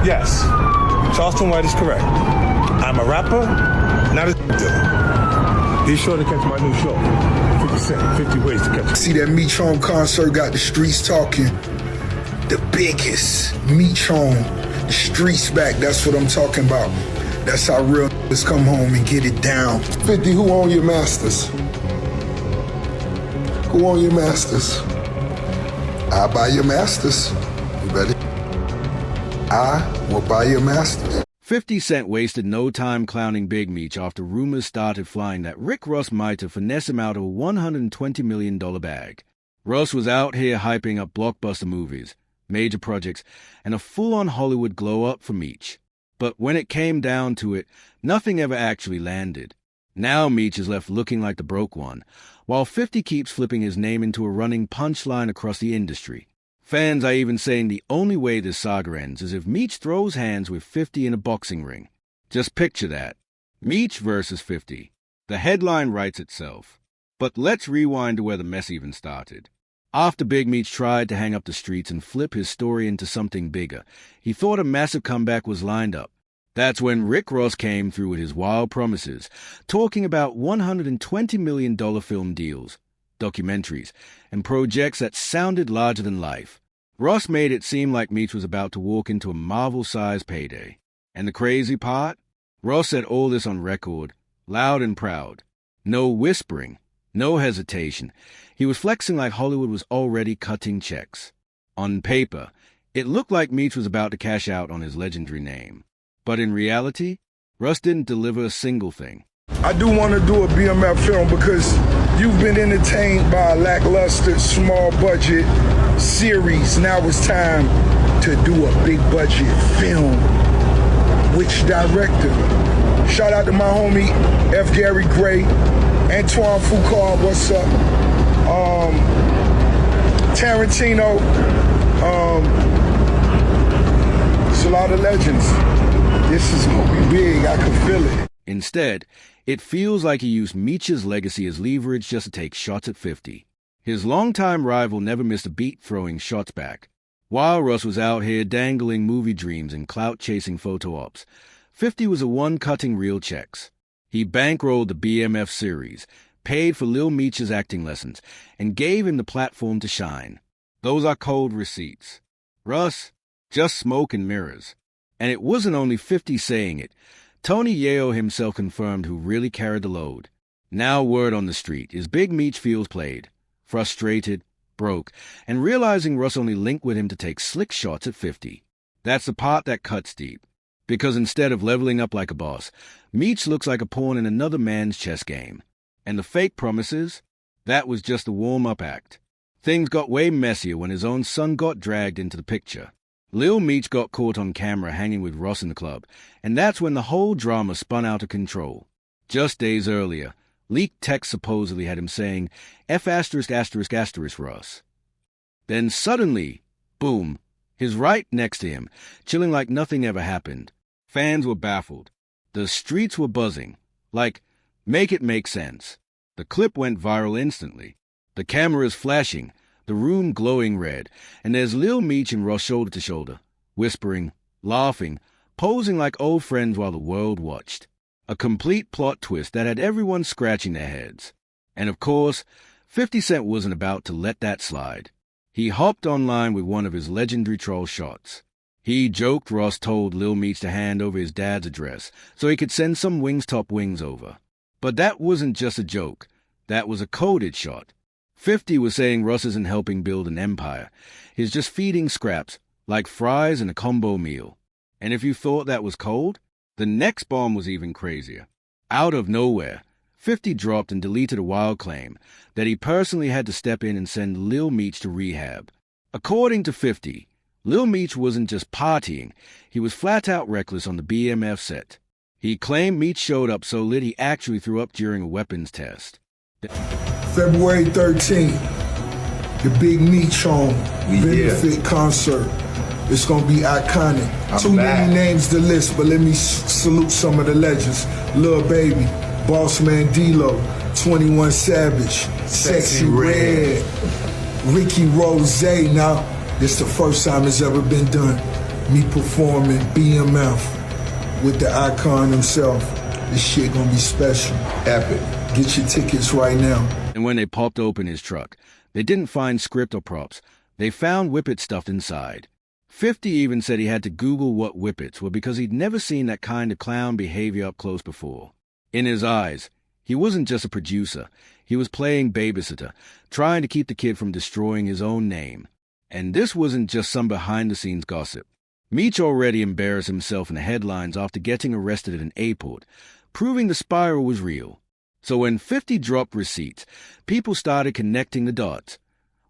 Yes, Charleston White is correct. I'm a rapper, not a dealer. Be sure to catch my new show, 50 Cent, 50 Ways to Catch. See that Meech Home concert got the streets talking. The biggest Meech Home, the streets back, that's what I'm talking about. That's how real niggas come home and get it down. 50, who own your masters? Who own your masters? I buy your masters. You ready? I will buy your masters. 50 Cent wasted no time clowning Big Meech after rumors started flying that Rick Ross might have finessed him out of a $120 million bag. Ross was out here hyping up blockbuster movies, major projects, and a full-on Hollywood glow-up for Meech. But when it came down to it, nothing ever actually landed. Now Meech is left looking like the broke one, while 50 keeps flipping his name into a running punchline across the industry. Fans are even saying the only way this saga ends is if Meech throws hands with 50 in a boxing ring. Just picture that. Meech versus 50. The headline writes itself. But let's rewind to where the mess even started. After Big Meech tried to hang up the streets and flip his story into something bigger, he thought a massive comeback was lined up. That's when Rick Ross came through with his wild promises, talking about $120 million film deals, documentaries, and projects that sounded larger than life. Ross made it seem like Meech was about to walk into a Marvel-sized payday. And the crazy part? Ross said all this on record, loud and proud. No whispering, no hesitation. He was flexing like Hollywood was already cutting checks. On paper, it looked like Meech was about to cash out on his legendary name. But in reality, Ross didn't deliver a single thing. I do want to do a BMF film because you've been entertained by a lackluster, small-budget series. Now it's time to do a big-budget film. Which director? Shout out to my homie F. Gary Gray, Antoine Foucault, what's up? Tarantino. It's a lot of legends. This is gonna be big, I can feel it. Instead, it feels like he used Meech's legacy as leverage just to take shots at 50. His longtime rival never missed a beat throwing shots back. While Ross was out here dangling movie dreams and clout-chasing photo ops, 50 was the one cutting real checks. He bankrolled the BMF series, paid for Lil Meech's acting lessons, and gave him the platform to shine. Those are cold receipts. Russ, just smoke and mirrors. And it wasn't only 50 saying it. Tony Yeo himself confirmed who really carried the load. Now word on the street is Big Meech feels played, frustrated, broke, and realizing Russ only linked with him to take slick shots at 50. That's the part that cuts deep. Because instead of leveling up like a boss, Meech looks like a pawn in another man's chess game. And the fake promises? That was just a warm-up act. Things got way messier when his own son got dragged into the picture. Lil Meech got caught on camera hanging with Ross in the club, and that's when the whole drama spun out of control. Just days earlier, leaked text supposedly had him saying, F*** Ross. Then suddenly, boom, his right next to him, chilling like nothing ever happened. Fans were baffled. The streets were buzzing. Like, make it make sense. The clip went viral instantly. The cameras flashing, the room glowing red, and there's Lil Meech and Ross shoulder to shoulder, whispering, laughing, posing like old friends while the world watched. A complete plot twist that had everyone scratching their heads. And of course, 50 Cent wasn't about to let that slide. He hopped online with one of his legendary troll shots. He joked Ross told Lil Meech to hand over his dad's address so he could send some Wingstop wings over. But that wasn't just a joke. That was a coded shot. 50 was saying Ross isn't helping build an empire. He's just feeding scraps, like fries in a combo meal. And if you thought that was cold, the next bomb was even crazier. Out of nowhere, 50 dropped and deleted a wild claim that he personally had to step in and send Lil Meech to rehab. According to 50, Lil Meech wasn't just partying, he was flat-out reckless on the BMF set. He claimed Meech showed up so lit he actually threw up during a weapons test. February 13th, the Big Meech Home benefit concert. It's gonna be iconic. Too many names to list, but let me salute some of the legends. Lil Baby, Boss Man D-Lo, 21 Savage, Sexy Red, Ricky Rose. Now, this the first time it's ever been done. me performing BMF with the icon himself. This shit gonna be special. Epic. Get your tickets right now. And when they popped open his truck, they didn't find script or props. They found whippets stuffed inside. 50 even said he had to Google what whippets were because he'd never seen that kind of clown behavior up close before. In his eyes, he wasn't just a producer. He was playing babysitter, trying to keep the kid from destroying his own name. And this wasn't just some behind-the-scenes gossip. Meech already embarrassed himself in the headlines after getting arrested at an airport, proving the spiral was real. So when 50 dropped receipts, people started connecting the dots.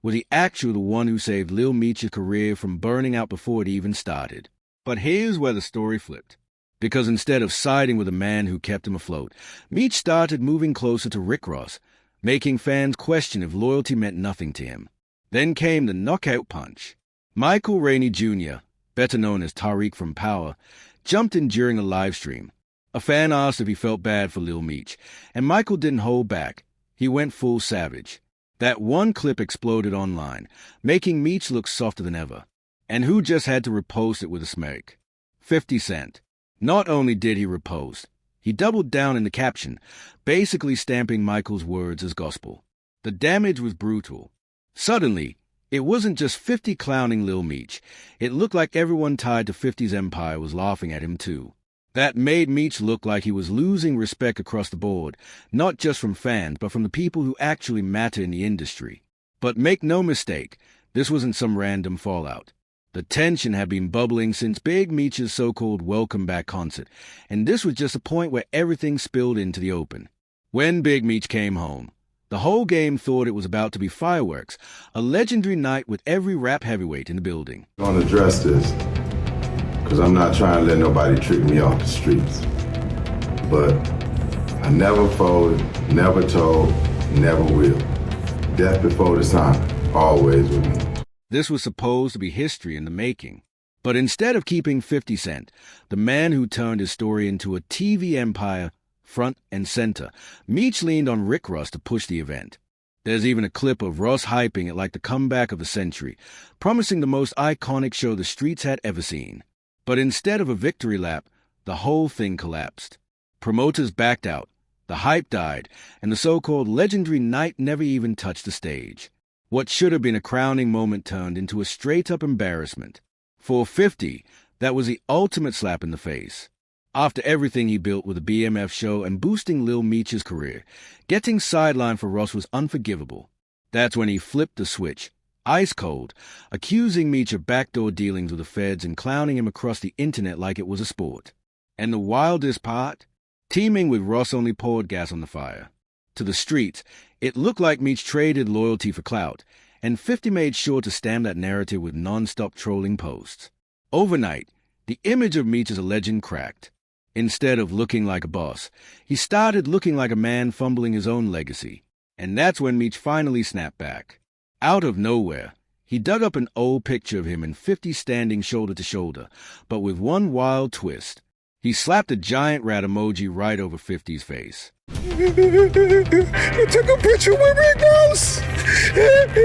Was he actually the one who saved Lil Meech's career from burning out before it even started? But here's where the story flipped. Because instead of siding with the man who kept him afloat, Meech started moving closer to Rick Ross, making fans question if loyalty meant nothing to him. Then came the knockout punch. Michael Rainey Jr., better known as Tariq from Power, jumped in during a live stream. A fan asked if he felt bad for Lil Meech, and Michael didn't hold back. He went full savage. That one clip exploded online, making Meech look softer than ever. And who just had to repost it with a smirk? 50 Cent. Not only did he repost, he doubled down in the caption, basically stamping Michael's words as gospel. The damage was brutal. Suddenly, it wasn't just 50 clowning Lil Meech. It looked like everyone tied to 50's empire was laughing at him too. That made Meech look like he was losing respect across the board, not just from fans, but from the people who actually matter in the industry. But make no mistake, this wasn't some random fallout. The tension had been bubbling since Big Meech's so-called welcome back concert, and this was just a point where everything spilled into the open. When Big Meech came home, the whole game thought it was about to be fireworks, a legendary night with every rap heavyweight in the building. I'm gonna address this, because I'm not trying to let nobody trick me off the streets. But I never folded, never told, never will. Death before dishonor, always with me. This was supposed to be history in the making. But instead of keeping 50 Cent, the man who turned his story into a TV empire, front and center, Meech leaned on Rick Ross to push the event. There's even a clip of Ross hyping it like the comeback of the century, promising the most iconic show the streets had ever seen. But instead of a victory lap, the whole thing collapsed. Promoters backed out, the hype died, and the so-called legendary night never even touched the stage. What should have been a crowning moment turned into a straight-up embarrassment. For 50, that was the ultimate slap in the face. After everything he built with the BMF show and boosting Lil Meech's career, getting sidelined for Ross was unforgivable. That's when he flipped the switch, ice cold, accusing Meech of backdoor dealings with the feds and clowning him across the internet like it was a sport. And the wildest part? Teaming with Ross only poured gas on the fire. To the streets, it looked like Meech traded loyalty for clout, and 50 made sure to stamp that narrative with non-stop trolling posts. Overnight, the image of Meech as a legend cracked. Instead of looking like a boss, he started looking like a man fumbling his own legacy. And that's when Meech finally snapped back. Out of nowhere, he dug up an old picture of him and 50 standing shoulder to shoulder, but with one wild twist. He slapped a giant rat emoji right over 50's face. You took a picture with Rick Ross. Put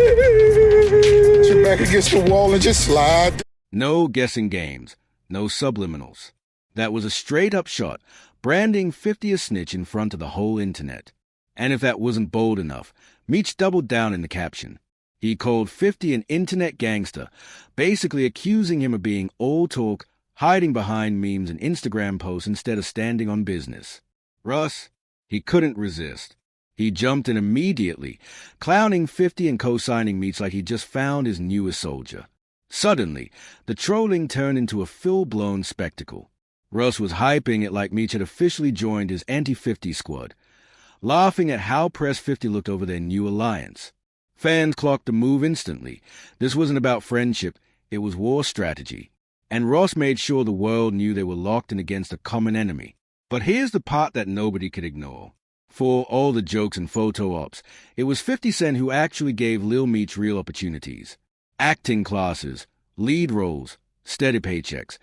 your back against the wall and just slide. No guessing games, no subliminals. That was a straight-up shot, branding 50 a snitch in front of the whole internet. And if that wasn't bold enough, Meech doubled down in the caption. He called 50 an internet gangster, basically accusing him of being all talk, hiding behind memes and Instagram posts instead of standing on business. Russ, he couldn't resist. He jumped in immediately, clowning 50 and co-signing Meech like he just found his newest soldier. Suddenly, the trolling turned into a full-blown spectacle. Russ was hyping it like Meech had officially joined his anti-50 squad, laughing at how pressed 50 looked over their new alliance. Fans clocked the move instantly. This wasn't about friendship, it was war strategy. And Ross made sure the world knew they were locked in against a common enemy. But here's the part that nobody could ignore. For all the jokes and photo ops, it was 50 Cent who actually gave Lil Meech real opportunities. Acting classes, lead roles, steady paychecks.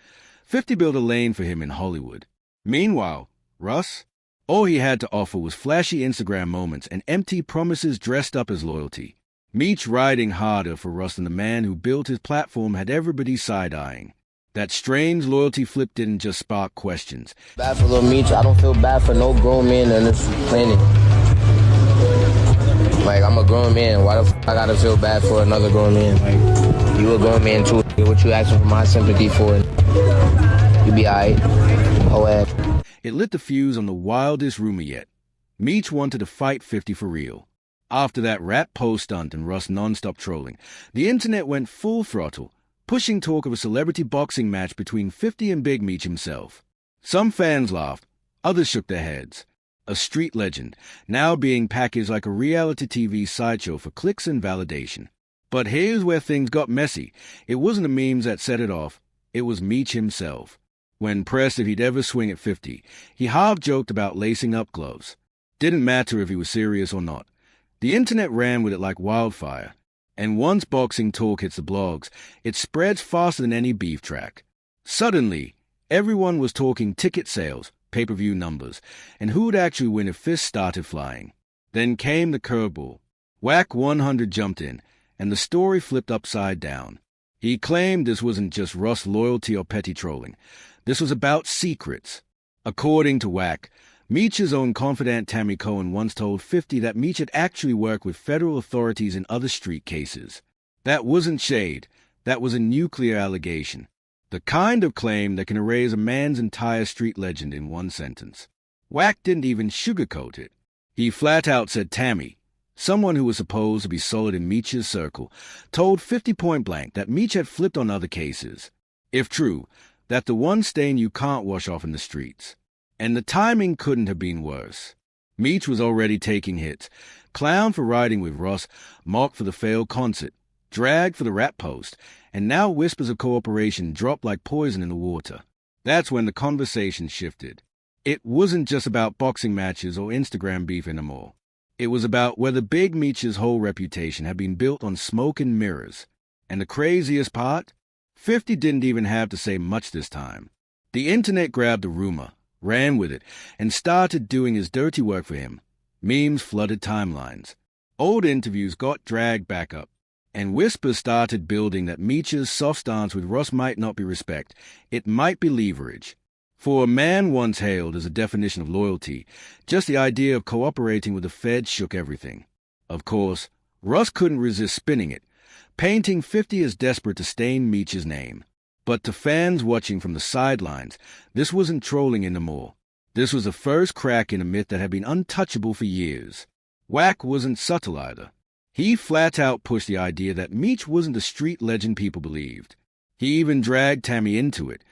50 built a lane for him in Hollywood. Meanwhile, Russ? All he had to offer was flashy Instagram moments and empty promises dressed up as loyalty. Meech riding harder for Russ than the man who built his platform had everybody side-eyeing. That strange loyalty flip didn't just spark questions. Bad for Lil Meech. I don't feel bad for no grown man on this planet. Like, I'm a grown man. Why the f*** I gotta feel bad for another grown man? Like, you a grown man too. What you asking for my sympathy for? You be alright. Oh, ass. It lit the fuse on the wildest rumor yet. Meech wanted to fight 50 for real. After that rap post stunt and Russ non-stop trolling, the internet went full throttle, pushing talk of a celebrity boxing match between 50 and Big Meech himself. Some fans laughed, others shook their heads. A street legend, now being packaged like a reality TV sideshow for clicks and validation. But here's where things got messy. It wasn't the memes that set it off, it was Meech himself. When pressed if he'd ever swing at 50, he half-joked about lacing up gloves. Didn't matter if he was serious or not. The internet ran with it like wildfire. And once boxing talk hits the blogs, it spreads faster than any beef track. Suddenly, everyone was talking ticket sales, pay-per-view numbers, and who would actually win if fists started flying. Then came the curveball. Whack 100 jumped in, and the story flipped upside down. He claimed this wasn't just Russ loyalty or petty trolling. This was about secrets. According to Whack, Meech's own confidant Tammy Cohen once told 50 that Meech had actually worked with federal authorities in other street cases. That wasn't shade. That was a nuclear allegation. The kind of claim that can erase a man's entire street legend in one sentence. Whack didn't even sugarcoat it. He flat out said Tammy, someone who was supposed to be solid in Meech's circle, told 50 point blank that Meech had flipped on other cases. If true, that the one stain you can't wash off in the streets. And the timing couldn't have been worse. Meech was already taking hits. Clowned for riding with Russ, mocked for the failed concert, dragged for the rap post, and now whispers of cooperation dropped like poison in the water. That's when the conversation shifted. It wasn't just about boxing matches or Instagram beef anymore. It was about whether Big Meech's whole reputation had been built on smoke and mirrors. And the craziest part? 50 didn't even have to say much this time. The internet grabbed the rumor, ran with it, and started doing his dirty work for him. Memes flooded timelines. Old interviews got dragged back up, and whispers started building that Meech's soft stance with Russ might not be respect, it might be leverage. For a man once hailed as a definition of loyalty, just the idea of cooperating with the Fed shook everything. Of course, Russ couldn't resist spinning it, painting 50 as desperate to stain Meech's name. But to fans watching from the sidelines, this wasn't trolling anymore. This was the first crack in a myth that had been untouchable for years. Whack wasn't subtle either. He flat out pushed the idea that Meech wasn't the street legend people believed. He even dragged Tammy into it,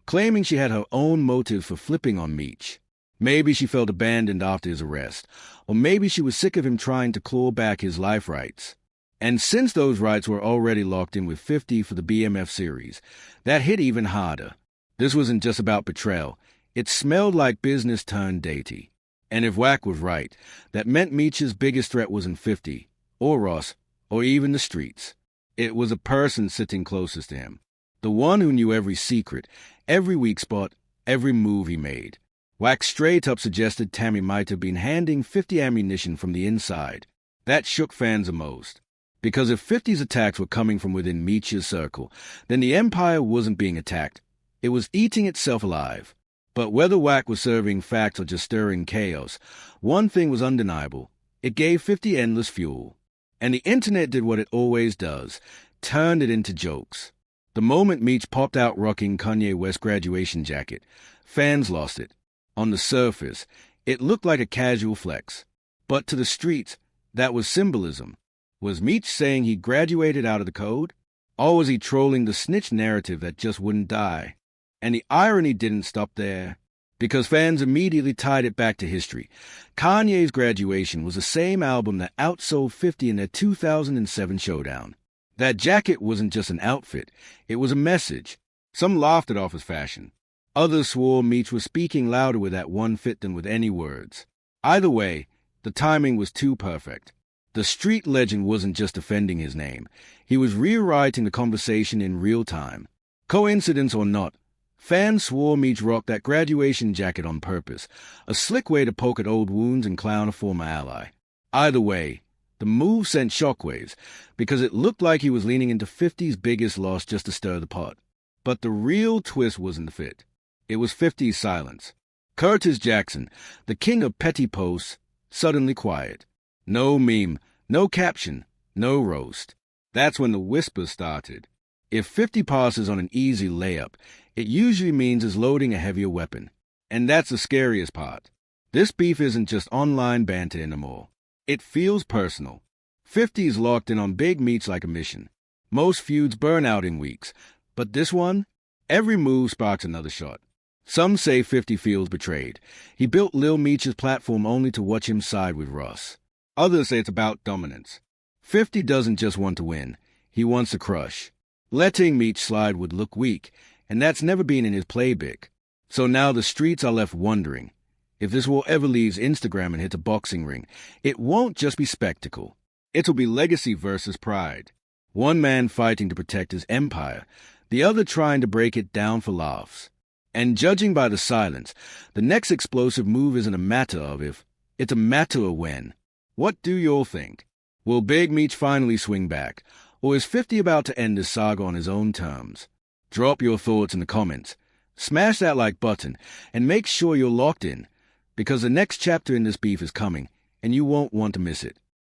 claiming she had her own motives for flipping on Meech. Maybe she felt abandoned after his arrest, or maybe she was sick of him trying to claw back his life rights. And since those rights were already locked in with 50 for the BMF series, that hit even harder. This wasn't just about betrayal. It smelled like business turned datey. And if Whack was right, that meant Meech's biggest threat wasn't 50, or Ross, or even the streets. It was a person sitting closest to him. The one who knew every secret, every weak spot, every move he made. Whack straight up suggested Tammy might have been handing 50 ammunition from the inside. That shook fans the most. Because if 50's attacks were coming from within Meech's circle, then the Empire wasn't being attacked. It was eating itself alive. But whether Whack was serving facts or just stirring chaos, one thing was undeniable. It gave 50 endless fuel. And the internet did what it always does, turned it into jokes. The moment Meech popped out rocking Kanye West's graduation jacket, fans lost it. On the surface, it looked like a casual flex. But to the streets, that was symbolism. Was Meech saying he graduated out of the code? Or was he trolling the snitch narrative that just wouldn't die? And the irony didn't stop there, because fans immediately tied it back to history. Kanye's Graduation was the same album that outsold 50 in their 2007 showdown. That jacket wasn't just an outfit, it was a message. Some laughed it off as fashion. Others swore Meech was speaking louder with that one fit than with any words. Either way, the timing was too perfect. The street legend wasn't just defending his name. He was rewriting the conversation in real time. Coincidence or not, fans swore Meech rocked that graduation jacket on purpose, a slick way to poke at old wounds and clown a former ally. Either way, the move sent shockwaves, because it looked like he was leaning into 50's biggest loss just to stir the pot. But the real twist wasn't the fit. It was 50's silence. Curtis Jackson, the king of petty posts, suddenly quiet. No meme, no caption, no roast. That's when the whisper started. If 50 passes on an easy layup, it usually means it's loading a heavier weapon. And that's the scariest part. This beef isn't just online banter anymore. It feels personal. 50's locked in on Big Meech like a mission. Most feuds burn out in weeks, but this one, every move sparks another shot. Some say 50 feels betrayed. He built Lil Meech's platform only to watch him side with Russ. Others say it's about dominance. 50 doesn't just want to win. He wants to crush. Letting Meech slide would look weak, and that's never been in his playbook. So now the streets are left wondering. If this war ever leaves Instagram and hits a boxing ring, it won't just be spectacle. It'll be legacy versus pride. One man fighting to protect his empire, the other trying to break it down for laughs. And judging by the silence, the next explosive move isn't a matter of if, it's a matter of when. What do you all think? Will Big Meech finally swing back, or is 50 about to end this saga on his own terms? Drop your thoughts in the comments. Smash that like button, and make sure you're locked in, because the next chapter in this beef is coming, and you won't want to miss it.